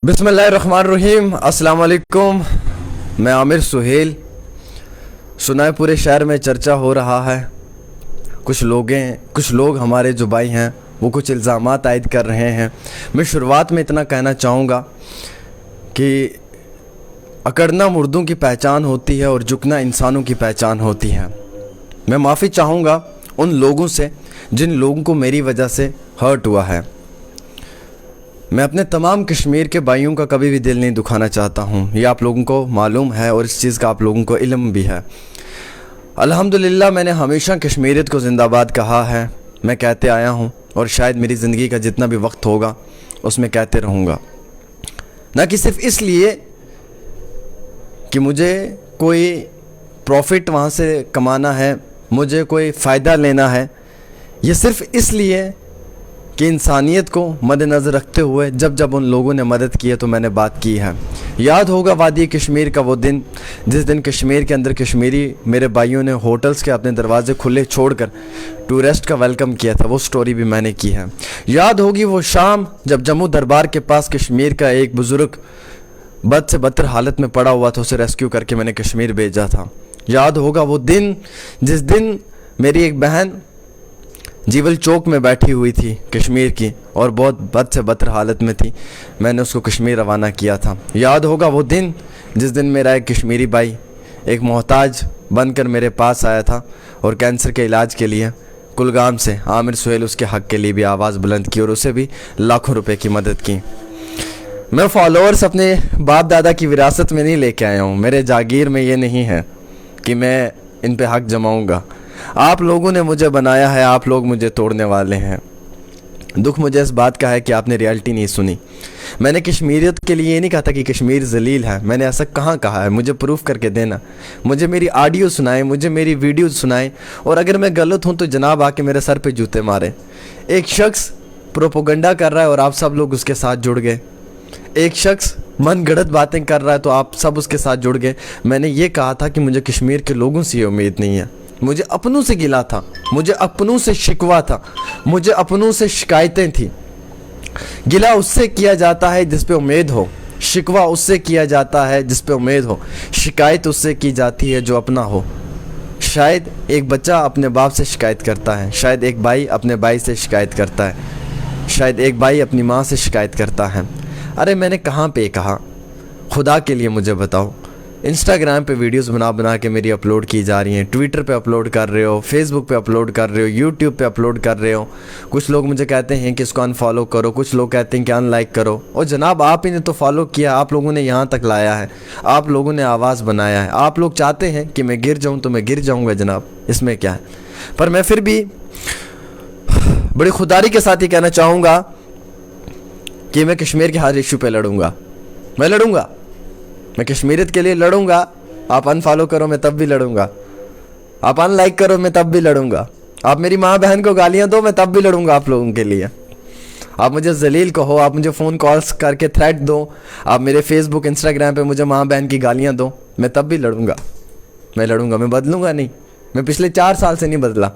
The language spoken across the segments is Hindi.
बिस्मिल्लाहिर्रहमानिर्रहीम। अस्सलाम वालेकुम। मैं आमिर सुहेल। सुना है पूरे शहर में चर्चा हो रहा है। कुछ लोग हमारे जो भाई हैं वो कुछ इल्ज़ामात आयद कर रहे हैं। मैं शुरुआत में इतना कहना चाहूँगा कि अकड़ना मुर्दों की पहचान होती है और झुकना इंसानों की पहचान होती है। मैं माफ़ी चाहूँगा उन लोगों से जिन लोगों को मेरी वजह से हर्ट हुआ है। मैं अपने तमाम कश्मीर के भाइयों का कभी भी दिल नहीं दुखाना चाहता हूँ, ये आप लोगों को मालूम है और इस चीज़ का आप लोगों को इल्म भी है। अल्हम्दुलिल्लाह मैंने हमेशा कश्मीरियत को ज़िंदाबाद कहा है, मैं कहते आया हूँ और शायद मेरी ज़िंदगी का जितना भी वक्त होगा उसमें कहते रहूँगा। ना कि सिर्फ इसलिए कि मुझे कोई प्रॉफिट वहाँ से कमाना है, मुझे कोई फ़ायदा लेना है, ये सिर्फ इसलिए कि इंसानियत को मद्देनज़र रखते हुए जब उन लोगों ने मदद की है तो मैंने बात की है। याद होगा वादी कश्मीर का वो दिन जिस दिन कश्मीर के अंदर कश्मीरी मेरे भाइयों ने होटल्स के अपने दरवाजे खुले छोड़कर टूरिस्ट का वेलकम किया था, वो स्टोरी भी मैंने की है। याद होगी वो शाम जब जम्मू दरबार के पास कश्मीर का एक बुज़ुर्ग बद से बदतर हालत में पड़ा हुआ था, उसे रेस्क्यू करके मैंने कश्मीर भेजा था। याद होगा वो दिन जिस दिन मेरी एक बहन जीवल चौक में बैठी हुई थी कश्मीर की और बहुत बद से बदतर हालत में थी, मैंने उसको कश्मीर रवाना किया था। याद होगा वो दिन जिस दिन मेरा एक कश्मीरी भाई एक मोहताज बनकर मेरे पास आया था और कैंसर के इलाज के लिए कुलगाम से आमिर सुहेल उसके हक़ के लिए भी आवाज़ बुलंद की और उसे भी लाखों रुपए की मदद की। मैं फॉलोअर्स अपने बाप दादा की विरासत में नहीं लेके आया हूँ, मेरे जागीर में ये नहीं है कि मैं इन पे हक़ जमाऊँगा। आप लोगों ने मुझे बनाया है, आप लोग मुझे तोड़ने वाले हैं। दुख मुझे इस बात का है कि आपने रियलिटी नहीं सुनी। मैंने कश्मीरियत के लिए ये नहीं कहा था कि कश्मीर जलील है, मैंने ऐसा कहाँ कहा है, मुझे प्रूफ करके देना, मुझे मेरी ऑडियो सुनाए, मुझे मेरी वीडियो सुनाए और अगर मैं गलत हूँ तो जनाब आके मेरे सर पे जूते मारे। एक शख्स प्रोपोगंडा कर रहा है और आप सब लोग उसके साथ जुड़ गए। एक शख्स मन गढ़ंत बातें कर रहा है तो आप सब उसके साथ जुड़ गए। मैंने ये कहा था कि मुझे कश्मीर के लोगों से ये उम्मीद नहीं है, मुझे अपनों से गिला था, मुझे अपनों से शिकवा था, मुझे अपनों से शिकायतें थी। गिला उससे किया जाता है जिस पे उम्मीद हो, शिकवा उससे किया जाता है जिस पे उम्मीद हो, शिकायत उससे की जाती है जो अपना हो। शायद एक बच्चा अपने बाप से शिकायत करता है, शायद एक भाई अपने भाई से शिकायत करता है, शायद एक भाई अपनी माँ से शिकायत करता है। अरे मैंने कहाँ पे कहा, खुदा के लिए मुझे बताओ। इंस्टाग्राम पे वीडियोस बना के मेरी अपलोड की जा रही हैं, ट्विटर पे अपलोड कर रहे हो, फेसबुक पे अपलोड कर रहे हो, यूट्यूब पे अपलोड कर रहे हो। कुछ लोग मुझे कहते हैं कि इसको अनफॉलो करो, कुछ लोग कहते हैं कि अनलाइक करो। और जनाब आप ही ने तो फॉलो किया, आप लोगों ने यहाँ तक लाया है, आप लोगों ने आवाज़ बनाया है। आप लोग चाहते हैं कि मैं गिर जाऊँ तो मैं गिर जाऊँगा जनाब, इसमें क्या है। पर मैं फिर भी बड़ी खुदारी के साथ ही कहना चाहूँगा कि मैं कश्मीर के हर इशू पे लड़ूंगा, मैं लड़ूंगा, मैं कश्मीरियत के लिए लड़ूंगा। आप अनफॉलो करो मैं तब भी लड़ूंगा, आप अनलाइक करो मैं तब भी लड़ूंगा, आप मेरी माँ बहन को गालियाँ दो मैं तब भी लड़ूंगा आप लोगों के लिए। आप मुझे जलील कहो, आप मुझे फ़ोन कॉल्स करके थ्रेट दो, आप मेरे फेसबुक इंस्टाग्राम पे मुझे माँ बहन की गालियाँ दो, मैं तब भी लड़ूंगा, मैं लड़ूंगा, मैं बदलूंगा नहीं। मैं पिछले 4 साल से नहीं बदला।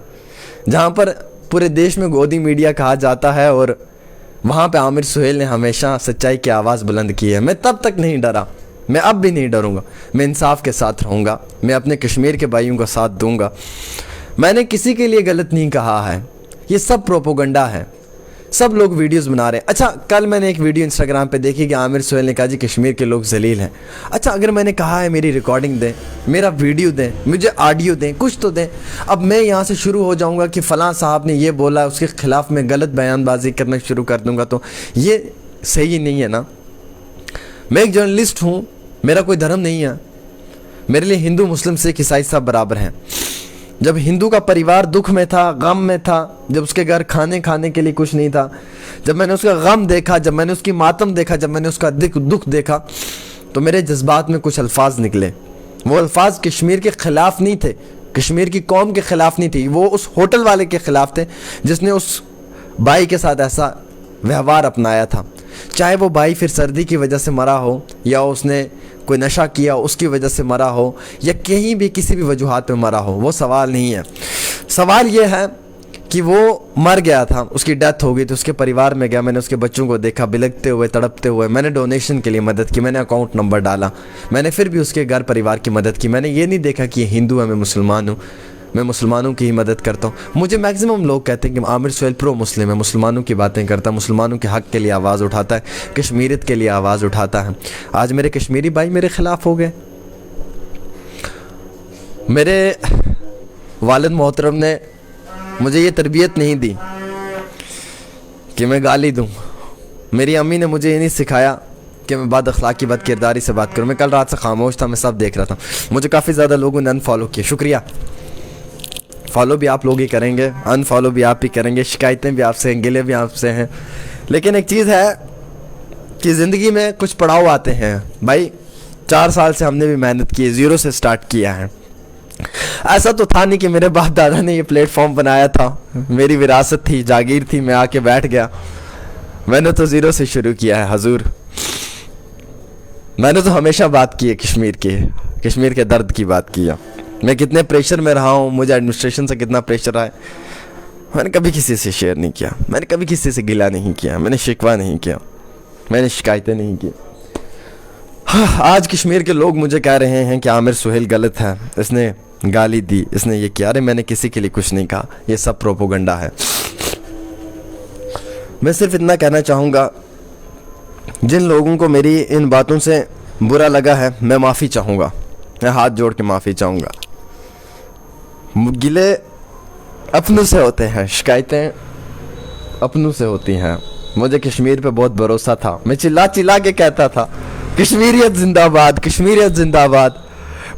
जहाँ पर पूरे देश में गोदी मीडिया कहा जाता है और वहाँ पे आमिर सुहेल ने हमेशा सच्चाई की आवाज़ बुलंद की है। मैं तब तक नहीं डरा, मैं अब भी नहीं डरूंगा, मैं इंसाफ के साथ रहूँगा, मैं अपने कश्मीर के भाइयों का साथ दूंगा। मैंने किसी के लिए गलत नहीं कहा है, ये सब प्रोपोगंडा है, सब लोग वीडियोस बना रहे हैं। अच्छा कल मैंने एक वीडियो इंस्टाग्राम पे देखी कि आमिर सुहेल ने कहा जी कश्मीर के लोग जलील हैं। अच्छा अगर मैंने कहा है मेरी रिकॉर्डिंग दें, मेरा वीडियो दें, मुझे ऑडियो दें, कुछ तो दें। अब मैं यहाँ से शुरू हो जाऊँगा कि फ़लाँ साहब ने ये बोला, उसके ख़िलाफ़ मैं गलत बयानबाजी करना शुरू कर दूँगा तो ये सही नहीं है ना। मैं एक जर्नलिस्ट हूँ, मेरा कोई धर्म नहीं है, मेरे लिए हिंदू मुस्लिम सिख ईसाई सब बराबर हैं। जब हिंदू का परिवार दुख में था, गम में था, जब उसके घर खाने के लिए कुछ नहीं था, जब मैंने उसका गम देखा, जब मैंने उसकी मातम देखा, जब मैंने उसका दुख देखा तो मेरे जज्बात में कुछ अल्फाज निकले। वो अल्फाज कश्मीर के ख़िलाफ़ नहीं थे, कश्मीर की कौम के ख़िलाफ़ नहीं थी, वो उस होटल वाले के ख़िलाफ़ थे जिसने उस भाई के साथ ऐसा व्यवहार अपनाया था। चाहे वो भाई फिर सर्दी की वजह से मरा हो या उसने कोई नशा किया उसकी वजह से मरा हो या कहीं भी किसी भी वजूहात पे मरा हो, वो सवाल नहीं है। सवाल ये है कि वो मर गया था, उसकी डेथ हो गई, तो उसके परिवार में गया, मैंने उसके बच्चों को देखा बिलखते हुए, तड़पते हुए, मैंने डोनेशन के लिए मदद की, मैंने अकाउंट नंबर डाला, मैंने फिर भी उसके घर परिवार की मदद की। मैंने ये नहीं देखा कि ये हिंदू है, मैं मुसलमान हूँ, मैं मुसलमानों की ही मदद करता हूँ। मुझे मैक्सिमम लोग कहते हैं कि आमिर सुहेल प्रो मुस्लिम है, मुसलमानों की बातें करता है, मुसलमानों के हक़ के लिए आवाज़ उठाता है, कश्मीरियत के लिए आवाज़ उठाता है। आज मेरे कश्मीरी भाई मेरे ख़िलाफ़ हो गए। मेरे वालिद मोहतरम ने मुझे ये तरबियत नहीं दी कि मैं गाली दूँ। मेरी अम्मी ने मुझे ये नहीं सिखाया कि मैं बद अखलाकी बद किरदारी से बात करूँ। मैं कल रात से खामोश था, मैं सब देख रहा था। मुझे काफ़ी ज़्यादा लोगों ने अनफॉलो किया, शुक्रिया। फॉलो भी आप लोग ही करेंगे, अनफॉलो भी आप ही करेंगे, शिकायतें भी आपसे हैं, गिले भी आपसे हैं। लेकिन एक चीज़ है कि ज़िंदगी में कुछ पड़ाव आते हैं भाई। 4 साल से हमने भी मेहनत की है, ज़ीरो से स्टार्ट किया है। ऐसा तो था नहीं कि मेरे बाप दादा ने ये प्लेटफॉर्म बनाया था, मेरी विरासत थी, जागीर थी, मैं आके बैठ गया। मैंने तो ज़ीरो से शुरू किया है हजूर। मैंने तो हमेशा बात की है कश्मीर के दर्द की बात की है। मैं कितने प्रेशर में रहा हूँ, मुझे एडमिनिस्ट्रेशन से कितना प्रेशर आया, मैंने कभी किसी से शेयर नहीं किया, मैंने कभी किसी से गिला नहीं किया, मैंने शिकवा नहीं किया, मैंने शिकायतें नहीं की। हाँ, आज कश्मीर के लोग मुझे कह रहे हैं कि आमिर सुहेल गलत है, इसने गाली दी, इसने ये किया। अरे मैंने किसी के लिए कुछ नहीं कहा, ये सब प्रोपोगंडा है। मैं सिर्फ इतना कहना चाहूँगा, जिन लोगों को मेरी इन बातों से बुरा लगा है, मैं माफ़ी चाहूँगा, मैं हाथ जोड़ के माफ़ी चाहूँगा। गिले अपनों से होते हैं, शिकायतें अपनों से होती हैं। मुझे कश्मीर पे बहुत भरोसा था, मैं चिल्ला चिल्ला के कहता था कश्मीरियत जिंदाबाद, कश्मीरियत जिंदाबाद।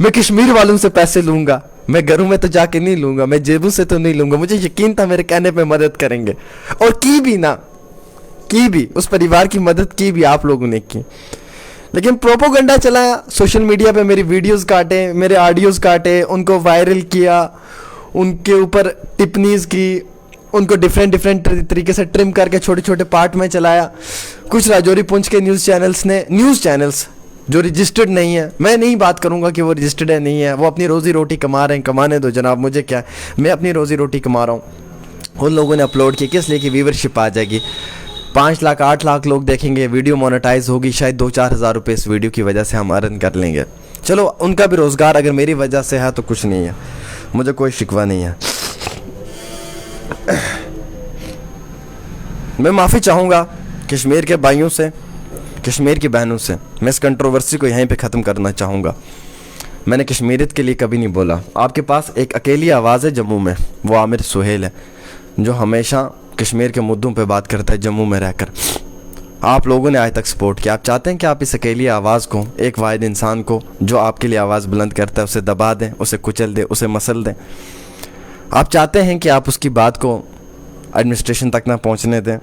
मैं कश्मीर वालों से पैसे लूँगा, मैं घरों में तो जाके नहीं लूँगा, मैं जेबों से तो नहीं लूँगा। मुझे यकीन था मेरे कहने पे मदद करेंगे, और की भी ना, की भी, उस परिवार की मदद की भी आप लोगों ने की। लेकिन प्रोपोगंडा चलाया, सोशल मीडिया पे मेरी वीडियोस काटे, मेरे ऑडियोज़ काटे, उनको वायरल किया, उनके ऊपर टिप्पणीज़ की, उनको डिफरेंट तरीके से ट्रिम करके छोटे छोटे पार्ट में चलाया। कुछ राजौरी पुंछ के न्यूज़ चैनल्स जो रजिस्टर्ड नहीं है, मैं नहीं बात करूंगा कि वो रजिस्टर्ड है नहीं है, वो अपनी रोज़ी रोटी कमा रहे हैं, कमाने दो जनाब, मुझे क्या है, मैं अपनी रोज़ी रोटी कमा रहा हूँ। उन लोगों ने अपलोड किया किस लिए कि व्यूवरशिप आ जाएगी, 5 लाख 8 लाख लोग देखेंगे, वीडियो मोनेटाइज होगी, शायद 2-4 हज़ार रुपये इस वीडियो की वजह से हम अर्न कर लेंगे। चलो उनका भी रोज़गार अगर मेरी वजह से है तो कुछ नहीं है, मुझे कोई शिकवा नहीं है। मैं माफ़ी चाहूँगा कश्मीर के भाइयों से, कश्मीर की बहनों से। मैं इस कंट्रोवर्सी को यहीं पे ख़त्म करना चाहूँगा। मैंने कश्मीरियत के लिए कभी नहीं बोला। आपके पास एक अकेली आवाज़ है जम्मू में, वो आमिर सुहेल है, जो हमेशा कश्मीर के मुद्दों पे बात करता है जम्मू में रहकर। आप लोगों ने आज तक सपोर्ट किया। आप चाहते हैं कि आप इस अकेली आवाज़ को, एक वाहिद इंसान को जो आपके लिए आवाज़ बुलंद करता है, उसे दबा दें, उसे कुचल दें, उसे मसल दें। आप चाहते हैं कि आप उसकी बात को एडमिनिस्ट्रेशन तक ना पहुंचने दें।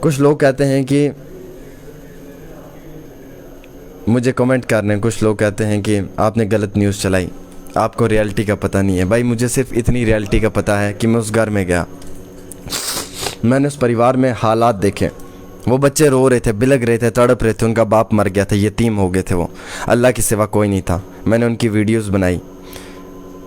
कुछ लोग कहते हैं कि मुझे कमेंट कर रहे हैं, कुछ लोग कहते हैं कि आपने गलत न्यूज़ चलाई, आपको रियलिटी का पता नहीं है। भाई मुझे सिर्फ इतनी रियलिटी का पता है कि मैं उस घर में गया, मैंने उस परिवार में हालात देखे। वो बच्चे रो रहे थे, बिलख रहे थे, तड़प रहे थे, उनका बाप मर गया था, यतीम हो गए थे वो, अल्लाह के सिवा कोई नहीं था। मैंने उनकी वीडियोस बनाई,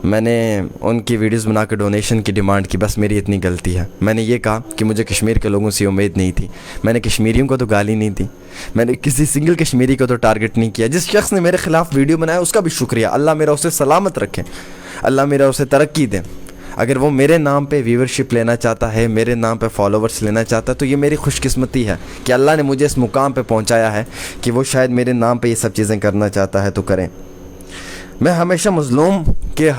मैंने उनकी वीडियोस बना के डोनेशन की डिमांड की। बस मेरी इतनी गलती है। मैंने ये कहा कि मुझे कश्मीर के लोगों से उम्मीद नहीं थी। मैंने कश्मीरियों को तो गाली नहीं दी, मैंने किसी सिंगल कश्मीरी को तो टारगेट नहीं किया। जिस शख्स ने मेरे ख़िलाफ़ वीडियो बनाया उसका भी शुक्रिया, अल्लाह मेरा उसे सलामत रखे, अल्लाह मेरा उसे तरक्की दे। अगर वो मेरे नाम पे व्यूवरशिप लेना चाहता है, मेरे नाम पे फॉलोवर्स लेना चाहता है, तो ये मेरी खुशकिस्मती है कि अल्लाह ने मुझे इस मुकाम पे पहुंचाया है कि वो शायद मेरे नाम पे ये सब चीज़ें करना चाहता है तो करें। मैं हमेशा मज़लूम के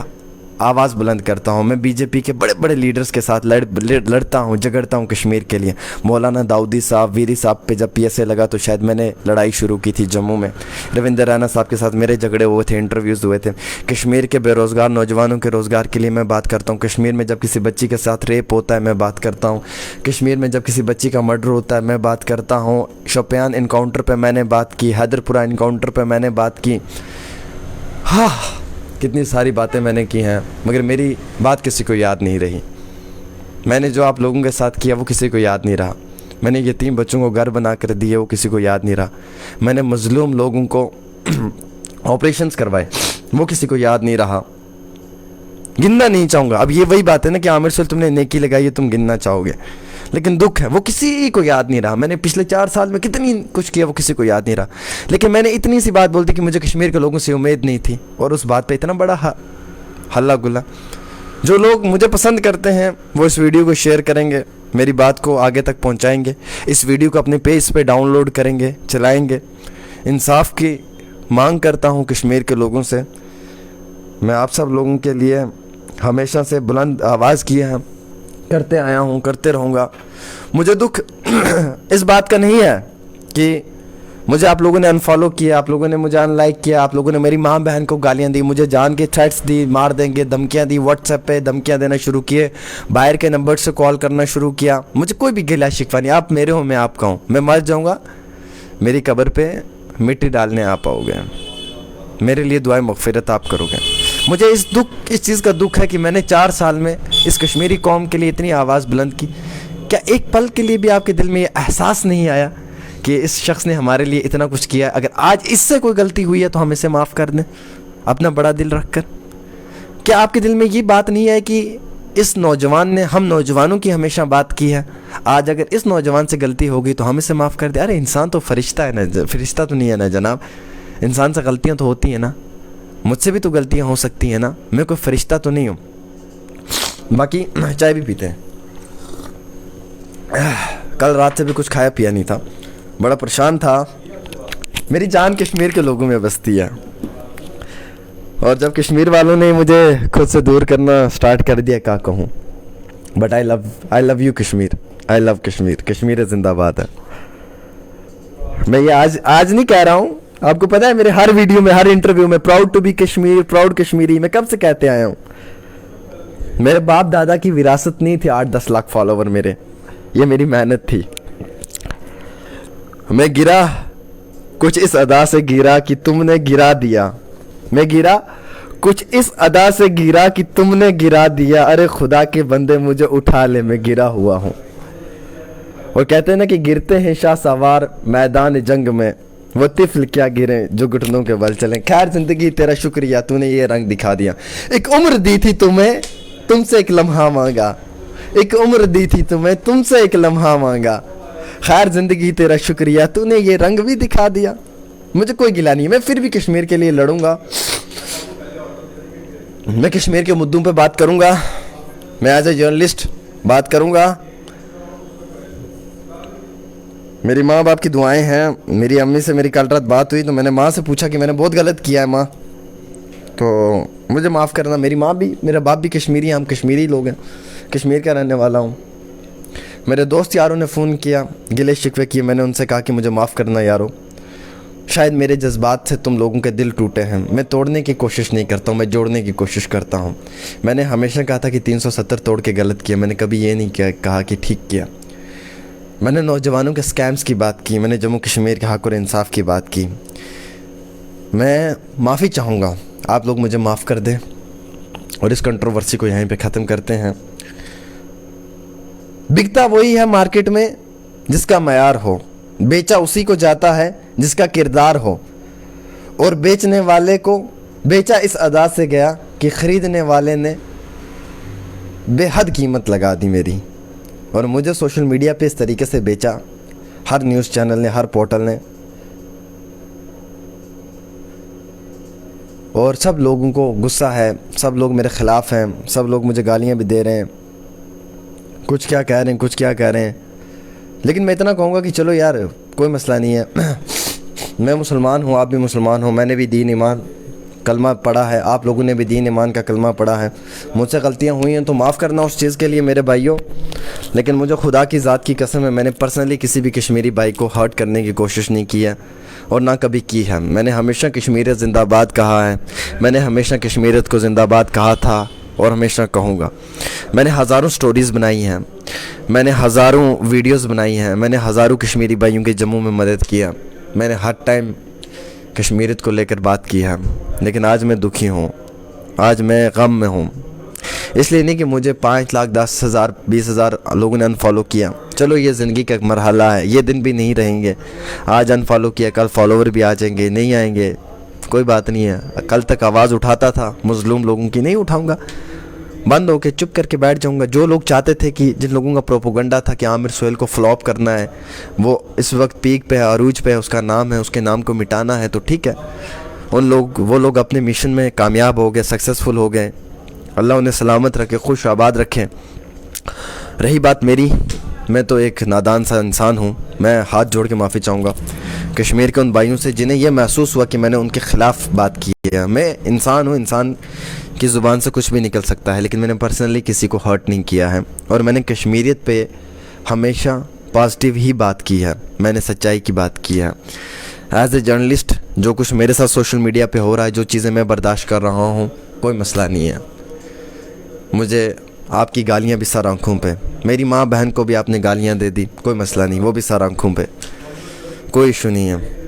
आवाज़ बुलंद करता हूँ। मैं बीजेपी के बड़े बड़े लीडर्स के साथ लड़ता हूँ, झगड़ता हूँ कश्मीर के लिए। मौलाना दाऊदी साहब, वीरी साहब पे जब PSA लगा तो शायद मैंने लड़ाई शुरू की थी जम्मू में। रविंदर रैना साहब के साथ मेरे झगड़े हुए थे, इंटरव्यूज़ हुए थे। कश्मीर के बेरोज़गार नौजवानों के रोज़गार के लिए मैं बात करता हूँ। कश्मीर में जब किसी बच्ची के साथ रेप होता है मैं बात करता हूँ। कश्मीर में जब किसी बच्ची का मर्डर होता है मैं बात करता हूँ। शोपियान इनकाउंटर पर मैंने बात की, हैदरपुरा इनकाउंटर पर मैंने बात की। हाँ, कितनी सारी बातें मैंने की हैं, मगर मेरी बात किसी को याद नहीं रही। मैंने जो आप लोगों के साथ किया वो किसी को याद नहीं रहा। मैंने यतीम बच्चों को घर बना कर दिए, वो किसी को याद नहीं रहा। मैंने मज़लूम लोगों को ऑपरेशंस करवाए, वो किसी को याद नहीं रहा, गिनना नहीं चाहूँगा। अब ये वही बात है ना कि आमिर सुहेल तुमने नेकी लगाई है, तुम गिनना चाहोगे, लेकिन दुख है वो किसी को याद नहीं रहा। मैंने पिछले 4 साल में कितनी कुछ किया, वो किसी को याद नहीं रहा। लेकिन मैंने इतनी सी बात बोल दी कि मुझे कश्मीर के लोगों से उम्मीद नहीं थी, और उस बात पे इतना बड़ा हल्ला गुल्ला। जो लोग मुझे पसंद करते हैं वो इस वीडियो को शेयर करेंगे, मेरी बात को आगे तक पहुंचाएंगे, इस वीडियो को अपने पेज पे डाउनलोड करेंगे, चलाएंगे। इंसाफ की मांग करता हूं कश्मीर के लोगों से। मैं आप सब लोगों के लिए हमेशा से बुलंद आवाज़ किया है, करते आया हूं, करते रहूँगा। मुझे दुख इस बात का नहीं है कि मुझे आप लोगों ने अनफॉलो किया, आप लोगों ने मुझे अनलाइक किया, आप लोगों ने मेरी माँ बहन को गालियाँ दी, मुझे जान के थ्रेट्स दी, मार देंगे, धमकियाँ दी, व्हाट्सएप पे धमकियाँ देना शुरू किए, बाहर के नंबर से कॉल करना शुरू किया। मुझे कोई भी गिला शिकवा नहीं, आप मेरे हो, मैं आपका हूँ। मैं मर जाऊँगा, मेरी कब्र पे मिट्टी डालने आप आओगे, मेरे लिए दुआएं मग़फ़िरत आप करोगे। मुझे इस चीज़ का दुख है कि मैंने 4 साल में इस कश्मीरी कौम के लिए इतनी आवाज़ बुलंद की। क्या एक पल के लिए भी आपके दिल में ये एहसास नहीं आया कि इस शख्स ने हमारे लिए इतना कुछ किया? अगर आज इससे कोई गलती हुई है तो हम इसे माफ़ कर दें अपना बड़ा दिल रख कर। क्या आपके दिल में ये बात नहीं है कि इस नौजवान ने, हम नौजवानों की हमेशा बात की है, आज अगर इस नौजवान से गलती होगी तो हम इसे माफ़ कर दें? अरे इंसान तो फरिश्ता है ना, फरिश्ता तो नहीं है ना जनाब, इंसान से गलतियाँ तो होती हैं ना, मुझसे भी तो गलतियाँ हो सकती हैं ना, मैं कोई फरिश्ता तो नहीं हूँ। बाकी चाय भी पीते हैं। कल रात से भी कुछ खाया पिया नहीं था, बड़ा परेशान था। मेरी जान कश्मीर के लोगों में बसती है, और जब कश्मीर वालों ने मुझे खुद से दूर करना स्टार्ट कर दिया, क्या कहूँ। But I love you Kashmir, I love Kashmir, Kashmir जिंदाबाद है। मैं ये आज नहीं कह रहा हूँ, आपको पता है मेरे हर वीडियो में, हर इंटरव्यू में proud to be Kashmir, proud Kashmiri मैं कब से कहते आया हूँ। मेरे बाप दादा की विरासत नहीं थी 8-10 लाख फॉलोवर मेरे, ये मेरी मेहनत थी। मैं गिरा कुछ इस अदा से गिरा कि तुमने गिरा दिया, मैं गिरा कुछ इस अदा से गिरा कि तुमने गिरा दिया, अरे खुदा के बंदे मुझे उठा ले, मैं गिरा हुआ हूँ। और कहते हैं ना कि गिरते हैं शाह सवार मैदान जंग में, वो तिफल क्या गिरे जो घुटनों के बल चले। खैर जिंदगी तेरा शुक्रिया, तूने ये रंग दिखा दिया। एक उम्र दी थी तुम्हें, तुमसे एक लम्हा मांगा, एक उम्र दी थी तुम्हें, तुमसे एक लम्हा मांगा। खैर जिंदगी तेरा शुक्रिया, तूने ये रंग भी दिखा दिया। मुझे कोई गिला नहीं, मैं फिर भी कश्मीर के लिए लड़ूंगा, मैं कश्मीर के मुद्दों पे बात करूंगा, मैं एज ए जर्नलिस्ट बात करूंगा। मेरी माँ बाप की दुआएं हैं। मेरी अम्मी से मेरी कल रात बात हुई तो मैंने माँ से पूछा कि मैंने बहुत गलत किया है माँ, तो मुझे माफ़ करना। मेरी माँ भी, मेरा बाप भी कश्मीरी हैं, हम कश्मीरी लोग हैं, कश्मीर का रहने वाला हूँ। मेरे दोस्त यारों ने फ़ोन किया, गिले शिकवे किए, मैंने उनसे कहा कि मुझे माफ़ करना यारों, शायद मेरे जज्बात से तुम लोगों के दिल टूटे हैं। मैं तोड़ने की कोशिश नहीं करता हूँ, मैं जोड़ने की कोशिश करता हूँ। मैंने हमेशा कहा था कि 370 तोड़ के गलत किया, मैंने कभी ये नहीं कहा कि ठीक किया। मैंने नौजवानों के स्कैम्स की बात की, मैंने जम्मू कश्मीर के हक़ और इंसाफ की बात की। मैं माफ़ी चाहूँगा, आप लोग मुझे माफ़ कर दें और इस कंट्रोवर्सी को यहीं पे ख़त्म करते हैं। बिकता वही है मार्केट में जिसका मयार हो, बेचा उसी को जाता है जिसका किरदार हो, और बेचने वाले को बेचा इस अदा से गया कि ख़रीदने वाले ने बेहद कीमत लगा दी मेरी, और मुझे सोशल मीडिया पे इस तरीके से बेचा, हर न्यूज़ चैनल ने, हर पोर्टल ने, और सब लोगों को गुस्सा है, सब लोग मेरे ख़िलाफ़ हैं, सब लोग मुझे गालियाँ भी दे रहे हैं, कुछ क्या कह रहे हैं, कुछ क्या कह रहे हैं। लेकिन मैं इतना कहूँगा कि चलो यार कोई मसला नहीं है, मैं मुसलमान हूँ, आप भी मुसलमान हो, मैंने भी दीन ईमान कलमा पढ़ा है, आप लोगों ने भी दीन ईमान का कलमा पढ़ा है। मुझसे गलतियाँ हुई हैं तो माफ़ करना उस चीज़ के लिए मेरे भाइयों। लेकिन मुझे खुदा की ज़ात की कसम है, मैंने पर्सनली किसी भी कश्मीरी भाई को हर्ट करने की कोशिश नहीं की है और ना कभी की है। मैंने हमेशा कश्मीरियत ज़िंदाबाद कहा है, मैंने हमेशा कश्मीरियत को ज़िंदाबाद कहा था और हमेशा कहूँगा। मैंने हज़ारों स्टोरीज़ बनाई हैं, मैंने हज़ारों वीडियोस बनाई हैं, मैंने हज़ारों कश्मीरी भाइयों के जम्मू में मदद किया, मैंने हर टाइम कश्मीरियत को लेकर बात की है। लेकिन आज मैं दुखी हूँ, आज मैं गम में हूँ। इसलिए नहीं कि मुझे 5 लाख 10,000 20,000 लोगों ने अनफॉलो किया, चलो ये ज़िंदगी का एक मरहला है, ये दिन भी नहीं रहेंगे। आज अनफॉलो किया, कल फॉलोवर भी आ जाएंगे, नहीं आएंगे, कोई बात नहीं है, कल तक आवाज़ उठाता था मज़लूम लोगों की, नहीं उठाऊंगा, बंद होके चुप करके बैठ जाऊंगा। जो लोग चाहते थे कि जिन लोगों का प्रोपोगंडा था कि आमिर सुहेल को फ्लॉप करना है, वो इस वक्त पीक पे है, अरूज पे है, उसका नाम है, उसके नाम को मिटाना है, तो ठीक है, वो लोग अपने मिशन में कामयाब हो गए, सक्सेसफुल हो गए। अल्लाह उन्हें सलामत रखे, खुश आबाद रखें। रही बात मेरी, मैं तो एक नादान सा इंसान हूँ। मैं हाथ जोड़ के माफ़ी चाहूँगा कश्मीर के उन भाइयों से जिन्हें यह महसूस हुआ कि मैंने उनके ख़िलाफ़ बात की है। मैं इंसान हूँ, इंसान की ज़ुबान से कुछ भी निकल सकता है, लेकिन मैंने पर्सनली किसी को हर्ट नहीं किया है और मैंने कश्मीरियत पे हमेशा पॉजिटिव ही बात की है, मैंने सच्चाई की बात की है। एज ए जर्नलिस्ट जो कुछ मेरे साथ सोशल मीडिया पे हो रहा है, जो चीज़ें मैं बर्दाश्त कर रहा हूँ, कोई मसला नहीं है। मुझे आपकी गालियाँ भी सर आँखों पे, मेरी माँ बहन को भी आपने गालियाँ दे दी, कोई मसला नहीं, वो भी सर आँखों पे, कोई इशू नहीं है।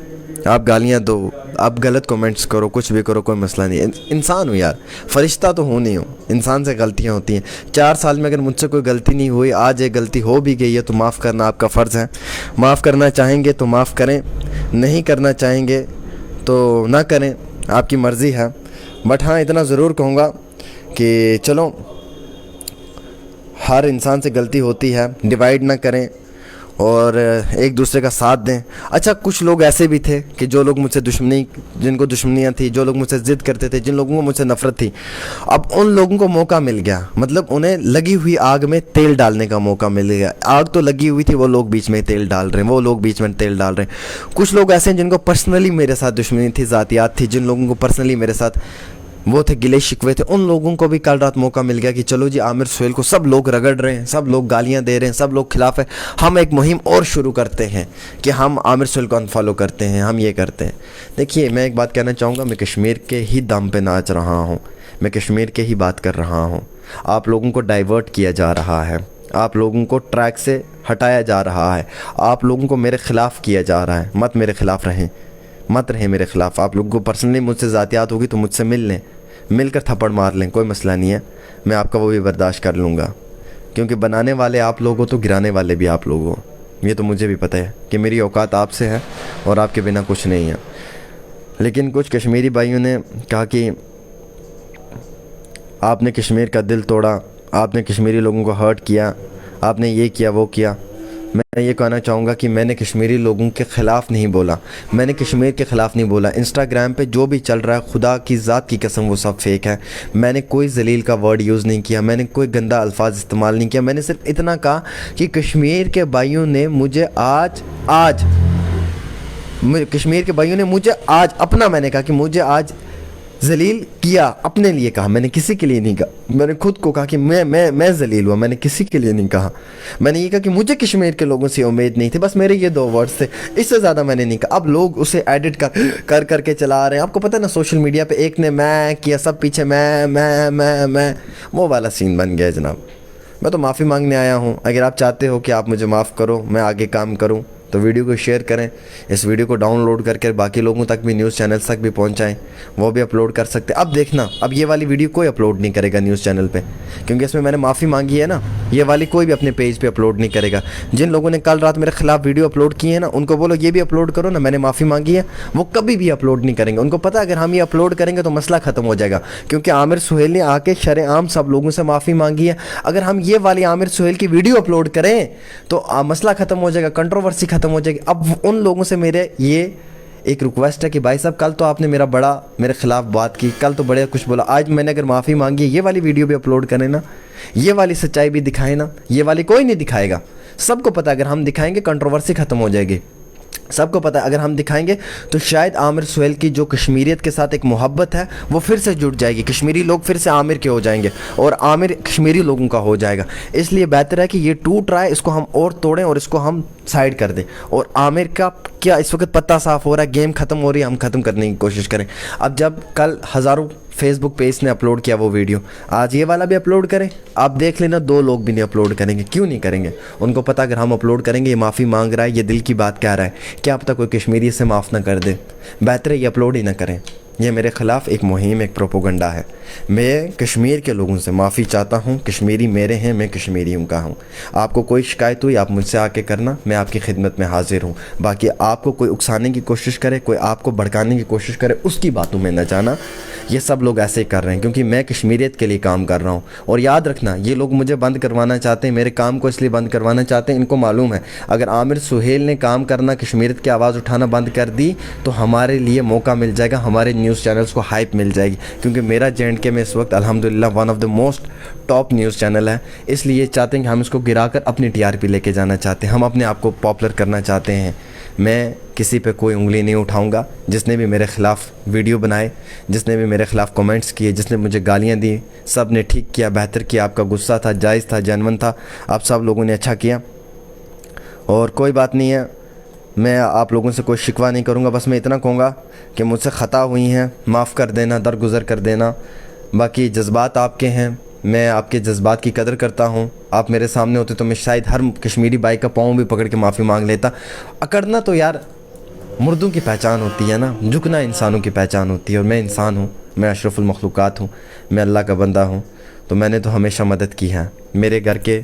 आप गालियाँ दो, आप गलत कमेंट्स करो, कुछ भी करो, कोई मसला नहीं है। इंसान हूँ यार, फरिश्ता तो हूँ नहीं हूँ, इंसान से गलतियाँ होती हैं। 4 साल में अगर मुझसे कोई गलती नहीं हुई, आज एक गलती हो भी गई है तो माफ़ करना आपका फ़र्ज़ है। माफ़ करना चाहेंगे तो माफ़ करें, नहीं करना चाहेंगे तो ना करें, आपकी मर्ज़ी है। बट हाँ, इतना ज़रूर कहूँगा कि चलो, हर इंसान से गलती होती है, डिवाइड ना करें और एक दूसरे का साथ दें। अच्छा, कुछ लोग ऐसे भी थे कि जो लोग मुझसे जिनको दुश्मनियाँ थी, जो लोग मुझसे ज़िद करते थे, जिन लोगों को मुझसे नफ़रत थी, अब उन लोगों को मौका मिल गया, मतलब उन्हें लगी हुई आग में तेल डालने का मौका मिल गया। आग तो लगी हुई थी, वो लोग बीच में तेल डाल रहे हैं, वो लोग बीच में तेल डाल रहे हैं। कुछ लोग ऐसे हैं जिनको पर्सनली मेरे साथ दुश्मनी थी, ज़ातियात थी, जिन लोगों को पर्सनली मेरे साथ वो थे, गिले शिकवे थे, उन लोगों को भी कल रात मौका मिल गया कि चलो जी, आमिर सुहेल को सब लोग रगड़ रहे हैं, सब लोग गालियां दे रहे हैं, सब लोग खिलाफ है, हम एक मुहिम और शुरू करते हैं कि हम आमिर सुहेल को अनफॉलो करते हैं, हम ये करते हैं। देखिए, मैं एक बात कहना चाहूँगा, मैं कश्मीर के ही दम पे नाच रहा हूँ, मैं कश्मीर के ही बात कर रहा हूँ। आप लोगों को डाइवर्ट किया जा रहा है, आप लोगों को ट्रैक से हटाया जा रहा है, आप लोगों को मेरे ख़िलाफ़ किया जा रहा है। मत मेरे ख़िलाफ़ रहें, मत रहें मेरे ख़िलाफ़। आप लोगों को पर्सनली मुझसे ज़ातियात होगी तो मुझसे मिल लें, मिलकर थप्पड़ मार लें, कोई मसला नहीं है, मैं आपका वो भी बर्दाश्त कर लूँगा, क्योंकि बनाने वाले आप लोग हो तो गिराने वाले भी आप लोग हो। ये तो मुझे भी पता है कि मेरी औकात आपसे है और आपके बिना कुछ नहीं है। लेकिन कुछ कश्मीरी भाइयों ने कहा कि आपने कश्मीर का दिल तोड़ा, आपने कश्मीरी लोगों को हर्ट किया, आपने ये किया वो किया। मैं ये कहना चाहूँगा कि मैंने कश्मीरी लोगों के ख़िलाफ़ नहीं बोला, मैंने कश्मीर के ख़िलाफ़ नहीं बोला। इंस्टाग्राम पे जो भी चल रहा है, खुदा की ज़ात की कसम वो सब फेक है। मैंने कोई जलील का वर्ड यूज़ नहीं किया, मैंने कोई गंदा अल्फाज इस्तेमाल नहीं किया। मैंने सिर्फ इतना कहा कि कश्मीर के भाइयों ने मुझे कश्मीर के भाइयों ने मुझे आज अपना, मैंने कहा कि मुझे आज जलील किया, अपने लिए कहा, मैंने किसी के लिए नहीं कहा। मैंने खुद को कहा कि मैं जलील हुआ, मैंने किसी के लिए नहीं कहा। मैंने ये कहा कि मुझे कश्मीर के लोगों से उम्मीद नहीं थी, बस मेरे ये 2 वर्ड्स थे, इससे ज़्यादा मैंने नहीं कहा। अब लोग उसे एडिट कर करके चला रहे हैं। आपको पता है ना, सोशल मीडिया पे एक ने मैं किया, सब पीछे मैं, वो वाला सीन बन गया जनाब। मैं तो माफ़ी मांगने आया हूँ। अगर आप चाहते हो कि आप मुझे माफ़ करो, मैं आगे काम करूँ, तो वीडियो को शेयर करें, इस वीडियो को डाउनलोड करके बाकी लोगों तक भी, न्यूज़ चैनल्स तक भी पहुंचाएं, वो भी अपलोड कर सकते हैं। अब देखना, अब ये वाली वीडियो कोई अपलोड नहीं करेगा न्यूज़ चैनल पे, क्योंकि इसमें मैंने माफ़ी मांगी है ना। ये वाली कोई भी अपने पेज पे अपलोड नहीं करेगा। जिन लोगों ने कल रात मेरे खिलाफ वीडियो अपलोड किए हैं ना, उनको बोलो ये भी अपलोड करो ना, मैंने माफ़ी मांगी है। वो कभी भी अपलोड नहीं करेंगे, उनको पता है अगर हम ये अपलोड करेंगे तो मसला ख़त्म हो जाएगा, क्योंकि आमिर सुहेल ने आके शरेआम सब लोगों से माफ़ी मांगी है। अगर हम ये वाली आमिर सुहेल की वीडियो अपलोड करें तो मसला ख़त्म हो जाएगा, कंट्रोवर्सी ख़त्म हो जाएगी। अब उन लोगों से मेरे ये एक रिक्वेस्ट है कि भाई साहब, कल तो आपने मेरे ख़िलाफ़ बात की, कल तो बड़े कुछ बोला, आज मैंने अगर माफ़ी मांगी, ये वाली वीडियो भी अपलोड करें ना, ये वाली सच्चाई भी दिखाएं ना। ये वाली कोई नहीं दिखाएगा, सबको पता है अगर हम दिखाएंगे कंट्रोवर्सी ख़त्म हो जाएगी। सबको पता है अगर हम दिखाएंगे तो शायद आमिर सुहेल की जो कश्मीरियत के साथ एक मोहब्बत है वो फिर से जुड़ जाएगी, कश्मीरी लोग फिर से आमिर के हो जाएंगे और आमिर कश्मीरी लोगों का हो जाएगा। इसलिए बेहतर है कि ये टूट रहा है, इसको हम और तोड़ें और इसको हम साइड कर दें। और आमिर का क्या इस वक्त पत्ता साफ़ हो रहा है, गेम ख़त्म हो रही है, हम ख़त्म करने की कोशिश करें। अब जब कल हज़ारों फेसबुक पेज ने अपलोड किया वो वीडियो, आज ये वाला भी अपलोड करें। आप देख लेना, 2 लोग भी नहीं अपलोड करेंगे। क्यों नहीं करेंगे? उनको पता अगर हम अपलोड करेंगे, ये माफ़ी मांग रहा है, ये दिल की बात कह रहा है, क्या पता कोई कश्मीरी से माफ़ ना कर दे। बेहतर है ये अपलोड ही ना करें। ये मेरे ख़िलाफ़ एक मुहिम, एक प्रोपोगंडा है। मैं कश्मीर के लोगों से माफ़ी चाहता हूँ। कश्मीरी मेरे हैं, मैं कश्मीरियों का हूँ। आपको कोई शिकायत हुई आप मुझसे आके करना, मैं आपकी खिदमत में हाजिर हूँ। बाकी आपको कोई उकसाने की कोशिश करे, कोई आपको भड़काने की कोशिश करे, उसकी बातों में न जाना। ये सब लोग ऐसे ही कर रहे हैं क्योंकि मैं कश्मीरियत के लिए काम कर रहा हूँ। और याद रखना, ये लोग मुझे बंद करवाना चाहते हैं, मेरे काम को इसलिए बंद करवाना चाहते हैं, इनको मालूम है अगर आमिर सुहेल ने काम करना, कश्मीरियत की आवाज़ उठाना बंद कर दी तो हमारे लिए मौका मिल जाएगा, हमारे न्यूज़ चैनल्स को हाइप मिल जाएगी। क्योंकि मेरा J&K में इस वक्त अल्हम्दुलिल्लाह one of the most top news channel है। इसलिए चाहते हैं कि हम इसको गिराकर अपनी TRP लेके जाना चाहते हैं, हम अपने आप को पॉपुलर करना चाहते हैं। मैं किसी पे कोई उंगली नहीं उठाऊंगा। जिसने भी मेरे ख़िलाफ़ वीडियो बनाए, जिसने भी मेरे ख़िलाफ़ कमेंट्स किए, जिसने मुझे गालियां दी, सब ने ठीक किया, बेहतर किया। आपका गुस्सा था, जायज़ था, जेन्युइन था, आप सब लोगों ने अच्छा किया। और कोई बात नहीं है, मैं आप लोगों से कोई शिकवा नहीं करूंगा। बस मैं इतना कहूँगा कि मुझसे ख़ता हुई हैं, माफ़ कर देना, दरगुज़र कर देना। बाकी जज्बात आपके हैं, मैं आपके जज्बात की कदर करता हूँ। आप मेरे सामने होते तो मैं शायद हर कश्मीरी भाई का पाँव भी पकड़ के माफ़ी मांग लेता। अकड़ना तो यार मुर्दों की पहचान होती है ना, झुकना इंसानों की पहचान होती है। और मैं इंसान हूँ, मैं अशरफुल मखलूक़ात हूँ, मैं अल्लाह का बंदा हूँ, तो मैंने तो हमेशा मदद की है। मेरे घर के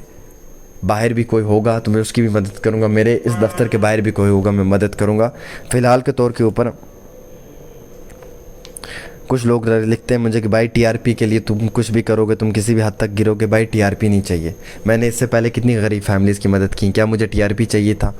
बाहर भी कोई होगा तो मैं उसकी भी मदद करूँगा, मेरे इस दफ़्तर के बाहर भी कोई होगा मैं मदद करूँगा। फ़िलहाल के तौर के ऊपर कुछ लोग लिखते हैं मुझे कि भाई TRP के लिए तुम कुछ भी करोगे, तुम किसी भी हद तक गिरोगे। भाई TRP नहीं चाहिए। मैंने इससे पहले कितनी गरीब फैमिलीज़ की मदद की। क्या मुझे TRP चाहिए था?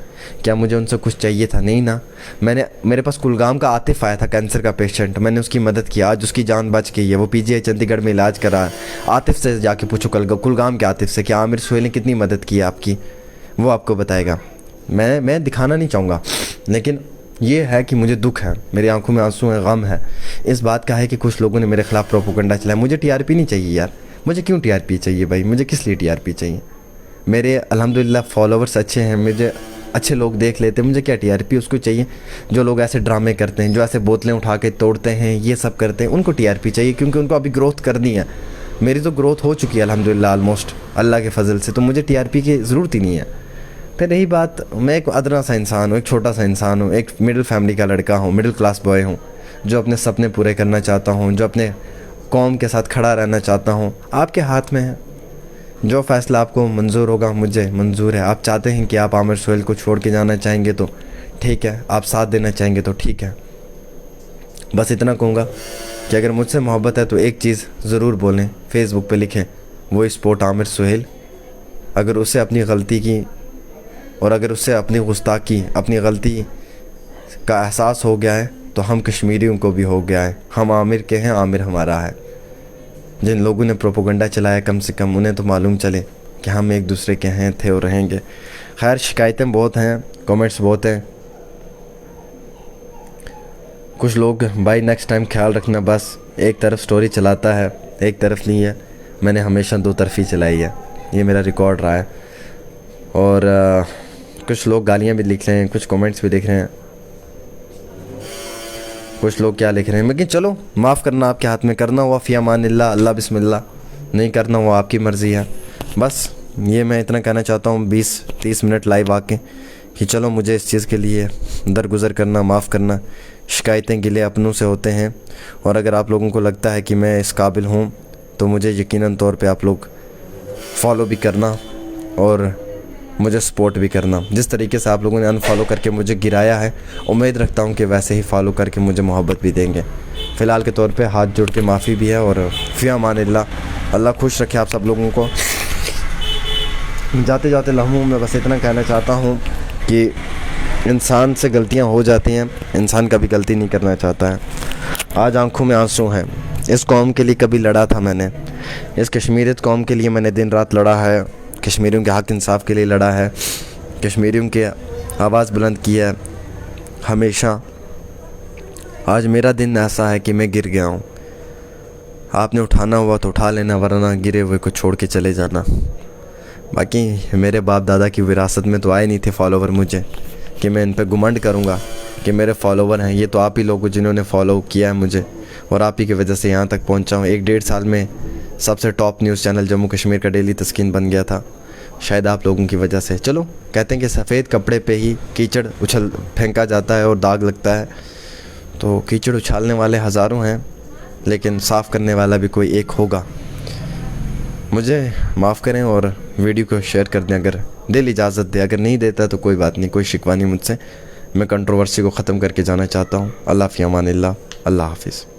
क्या मुझे उनसे कुछ चाहिए था? नहीं ना। मेरे पास कुलगाम का आतिफ आया था, कैंसर का पेशेंट, मैंने उसकी मदद की, आज उसकी जान बच गई है, वो PGI चंडीगढ़ में इलाज करा है। आतिफ से जाके पूछो कुलगाम के आतिफ से कि आमिर सुहेल ने कितनी मदद की है आपकी, वो आपको बताएगा। मैं दिखाना नहीं चाहूँगा, लेकिन ये है कि मुझे दुख है, मेरी आंखों में आंसू है, गम है इस बात का है कि कुछ लोगों ने मेरे ख़िलाफ़ प्रोपोगंडा चलाया। मुझे TRP नहीं चाहिए यार। मुझे क्यों TRP चाहिए भाई? मुझे किस लिए TRP चाहिए? मेरे अल्हम्दुलिल्लाह फॉलोवर्स अच्छे हैं, मुझे अच्छे लोग देख लेते हैं, मुझे क्या TRP उसको चाहिए? जो लोग ऐसे ड्रामे करते हैं, जो ऐसे बोतलें उठा के तोड़ते हैं, ये सब करते हैं, उनको TRP चाहिए क्योंकि उनको अभी ग्रोथ करनी है। मेरी तो ग्रोथ हो चुकी है अल्हम्दुलिल्लाह ऑलमोस्ट, अल्लाह के फजल से, तो मुझे TRP की ज़रूरत ही नहीं है। फिर रही बात, मैं एक अदना सा इंसान हूँ, एक छोटा सा इंसान हूँ, एक मिडिल फैमिली का लड़का हूँ, मिडिल क्लास बॉय हूँ, जो अपने सपने पूरे करना चाहता हूँ, जो अपने कौम के साथ खड़ा रहना चाहता हूँ। आपके हाथ में है, जो फ़ैसला आपको मंजूर होगा मुझे मंजूर है। आप चाहते हैं कि आप आमिर सुहेल को छोड़ के जाना चाहेंगे तो ठीक है, आप साथ देना चाहेंगे तो ठीक है। बस इतना कहूँगा कि अगर मुझसे मोहब्बत है तो एक चीज़ ज़रूर बोलें, फेसबुक पे लिखें, वो स्पोर्ट आमिर सुहेल। अगर उससे अपनी गलती की और अगर उससे अपनी गुस्ताखी, अपनी गलती का एहसास हो गया है तो हम कश्मीरियों को भी हो गया है। हम आमिर के हैं, आमिर हमारा है। जिन लोगों ने प्रोपोगंडा चलाया कम से कम उन्हें तो मालूम चले कि हम एक दूसरे के हैं, थे और रहेंगे। खैर, शिकायतें बहुत हैं, कमेंट्स बहुत हैं। कुछ लोग भाई नेक्स्ट टाइम ख्याल रखना, बस एक तरफ स्टोरी चलाता है, एक तरफ नहीं है। मैंने हमेशा दो तरफी चलाई है, ये मेरा रिकॉर्ड रहा है। और कुछ लोग गालियाँ भी लिख रहे हैं, कुछ कमेंट्स भी देख रहे हैं, कुछ लोग क्या लिख रहे हैं। लेकिन चलो, माफ़ करना आपके हाथ में, करना हुआ फ़ी अमानिल्लाह, अल्लाह बिस्मिल्लाह, नहीं करना हुआ आपकी मर्ज़ी है। बस ये मैं इतना कहना चाहता हूँ 20-30 मिनट लाइव आके कि चलो मुझे इस चीज़ के लिए दरगुज़र करना, माफ़ करना। शिकायतें गिले अपनों से होते हैं, और अगर आप लोगों को लगता है कि मैं इस काबिल हूँ तो मुझे यकीनन तौर पे आप लोग फॉलो भी करना और मुझे सपोर्ट भी करना। जिस तरीके से आप लोगों ने अनफॉलो करके मुझे गिराया है, उम्मीद रखता हूँ कि वैसे ही फॉलो करके मुझे मोहब्बत भी देंगे। फ़िलहाल के तौर पे हाथ जोड़ के माफ़ी भी है, और फ़ी अमानिल्लाह, अल्लाह खुश रखे आप सब लोगों को। जाते जाते लम्हों में बस इतना कहना चाहता हूँ कि इंसान से गलतियाँ हो जाती हैं, इंसान कभी गलती नहीं करना चाहता है। आज आंखों में आंसू हैं। इस कौम के लिए कभी लड़ा था मैंने, इस कश्मीरियत कौम के लिए मैंने दिन रात लड़ा है, कश्मीरियों के हक़ इंसाफ के लिए लड़ा है, कश्मीरियों की आवाज़ बुलंद की है हमेशा। आज मेरा दिन ऐसा है कि मैं गिर गया हूँ। आपने उठाना हुआ तो उठा लेना, वरना गिरे हुए को छोड़ के चले जाना। बाकी मेरे बाप दादा की विरासत में तो आए नहीं थे फॉलोवर मुझे कि मैं इन पर घुमंड करूँगा कि मेरे फॉलोवर हैं। ये तो आप ही लोग जिन्होंने फॉलो किया है मुझे, और आप ही की वजह से यहाँ तक पहुँचा हूँ। 1-1.5 साल में सबसे top news channel Jammu Kashmir का डेली तस्कीन बन गया था, शायद आप लोगों की वजह से। चलो, कहते हैं कि सफ़ेद कपड़े पे ही कीचड़ उछल फेंका जाता है और दाग लगता है, तो कीचड़ उछालने वाले हज़ारों हैं, लेकिन साफ़ करने वाला भी कोई एक होगा। मुझे माफ़ करें और वीडियो को शेयर कर दें अगर दिल इजाज़त दे। अगर नहीं देता तो कोई बात नहीं, कोई शिकवा नहीं मुझसे। मैं कंट्रोवर्सी को ख़त्म करके जाना चाहता हूँ। अल्लाह फ़ी अमानिल्लाह। अल्लाह हाफ़िज़।